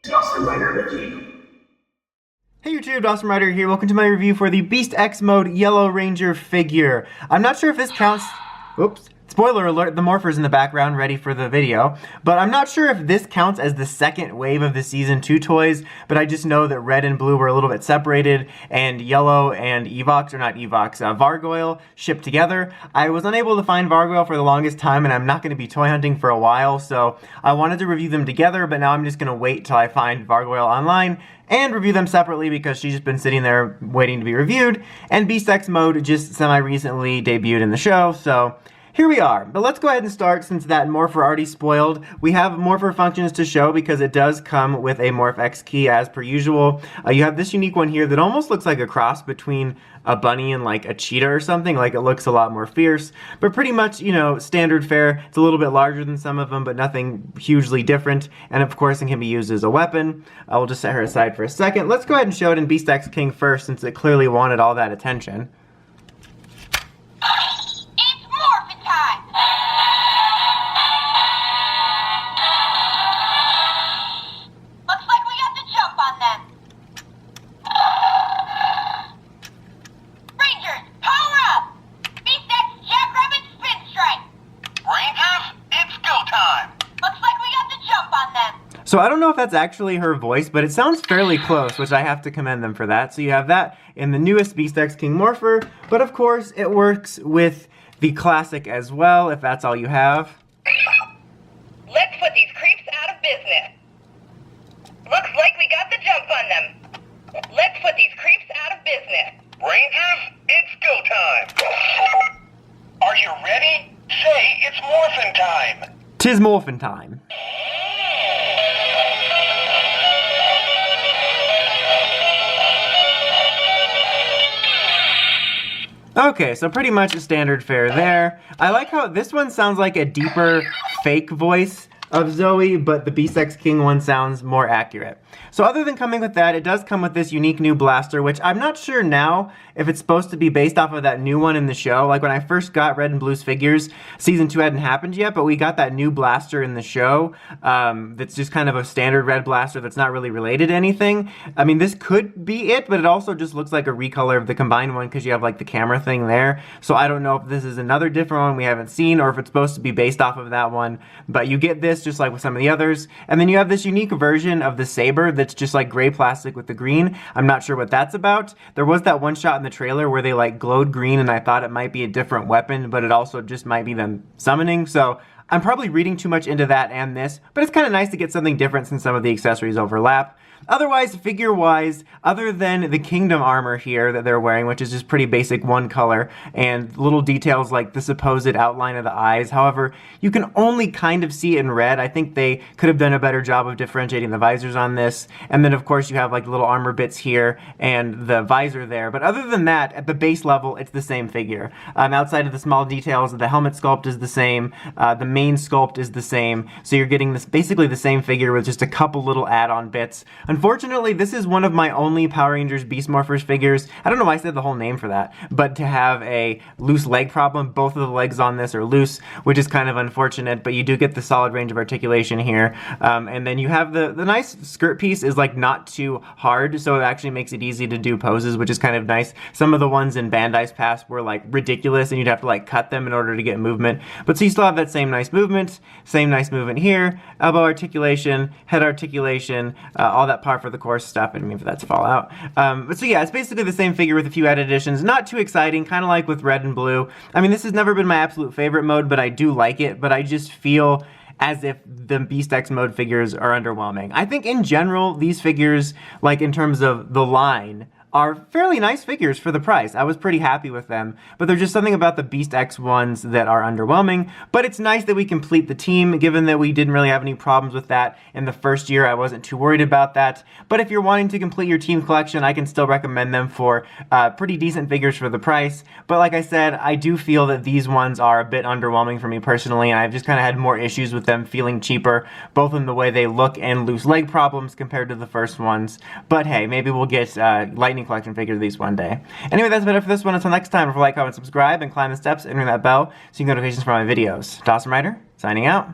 Dawson Rider review. Hey YouTube, Dawson Rider here. Welcome to my review for the Beast X mode Yellow Ranger figure. I'm not sure if this counts. Oops. Spoiler alert, the Morphers in the background ready for the video. But I'm not sure if this counts as the second wave of the Season 2 toys, but I just know that red and blue were a little bit separated, and yellow and Evox, or not Evox, Vargoyle shipped together. I was unable to find Vargoyle for the longest time, and I'm not going to be toy hunting for a while, so I wanted to review them together, but now I'm just going to wait till I find Vargoyle online and review them separately because she's just been sitting there waiting to be reviewed, and Beast X mode just semi-recently debuted in the show, so here we are. But let's go ahead and start since that Morpher already spoiled. We have Morpher functions to show because it does come with a morph-x key as per usual. You have this unique one here that almost looks like a cross between a bunny and like a cheetah or something. Like it looks a lot more fierce, but pretty much, you know, standard fare. It's a little bit larger than some of them, but nothing hugely different. And of course it can be used as a weapon. I will just set her aside for a second. Let's go ahead and show it in Beast X King first since it clearly wanted all that attention. So I don't know if that's actually her voice, but it sounds fairly close, which I have to commend them for that. So you have that in the newest Beast X King Morpher, but of course it works with the classic as well, if that's all you have. Let's put these creeps out of business. Looks like we got the jump on them. Let's put these creeps out of business. Rangers, it's go time. Are you ready? Say it's morphin' time. 'Tis morphin' time. Okay, so pretty much a standard fare there. I like how this one sounds like a deeper fake voice of Zoe, but the Beast X King one sounds more accurate. So other than coming with that, it does come with this unique new blaster, which I'm not sure now if it's supposed to be based off of that new one in the show. Like when I first got Red and Blue's figures, Season 2 hadn't happened yet, but we got that new blaster in the show that's just kind of a standard red blaster that's not really related to anything. I mean, this could be it, but it also just looks like a recolor of the combined one because you have like the camera thing there. So I don't know if this is another different one we haven't seen or if it's supposed to be based off of that one, but you get this just like with some of the others. And then you have this unique version of the saber that's just like gray plastic with the green. I'm not sure what that's about. There was that one shot in the trailer where they like glowed green and I thought it might be a different weapon, but it also just might be them summoning. So I'm probably reading too much into that and this, but it's kind of nice to get something different since some of the accessories overlap. Otherwise, figure-wise, other than the Kingdom armor here that they're wearing, which is just pretty basic one color, and little details like the supposed outline of the eyes, however, you can only kind of see it in red. I think they could have done a better job of differentiating the visors on this. And then, of course, you have like little armor bits here and the visor there. But other than that, at the base level, it's the same figure. Outside of the small details, the helmet sculpt is the same, the main sculpt is the same, so you're getting this basically the same figure with just a couple little add-on bits. Unfortunately, this is one of my only Power Rangers Beast Morphers figures. I don't know why I said the whole name for that, but to have a loose leg problem. Both of the legs on this are loose, which is kind of unfortunate, but you do get the solid range of articulation here. And then you have the nice skirt piece is like not too hard, so it actually makes it easy to do poses, which is kind of nice. Some of the ones in Bandai's past were like ridiculous, and you'd have to like cut them in order to get movement. But so you still have that same nice movement here, elbow articulation, head articulation, all that par for the course stuff. I didn't mean for that to fall out. But so yeah, it's basically the same figure with a few added additions. Not too exciting, kind of like with red and blue. I mean, this has never been my absolute favorite mode, but I do like it. But I just feel as if the Beast X mode figures are underwhelming. I think in general, these figures, like in terms of the line, are fairly nice figures for the price. I was pretty happy with them, but there's just something about the Beast X ones that are underwhelming, but it's nice that we complete the team, given that we didn't really have any problems with that in the first year. I wasn't too worried about that, but if you're wanting to complete your team collection, I can still recommend them for pretty decent figures for the price, but like I said, I do feel that these ones are a bit underwhelming for me personally, and I've just kind of had more issues with them feeling cheaper, both in the way they look and loose leg problems compared to the first ones, but hey, maybe we'll get Lightning collection figure of these one day. Anyway, that's about it for this one. Until next time, don't forget to like, comment, subscribe, and climb the steps and ring that bell so you can get notifications for my videos. Dawson Rider, signing out.